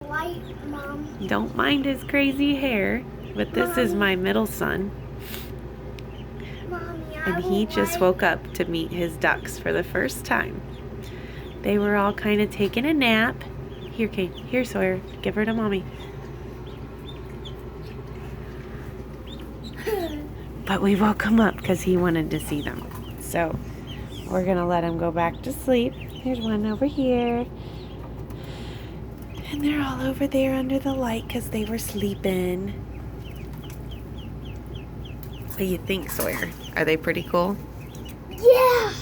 light, Mom. Don't mind his crazy hair, but this is my middle son. Mommy, And he just woke up to meet his ducks for the first time. They were all kind of taking a nap. Here, Kate. Here, Sawyer. Give her to Mommy. But we woke him up because he wanted to see them. So we're going to let him go back to sleep. Here's one over here. And they're all over there under the light because they were sleeping. What do you think, Sawyer? Are they pretty cool? Yeah!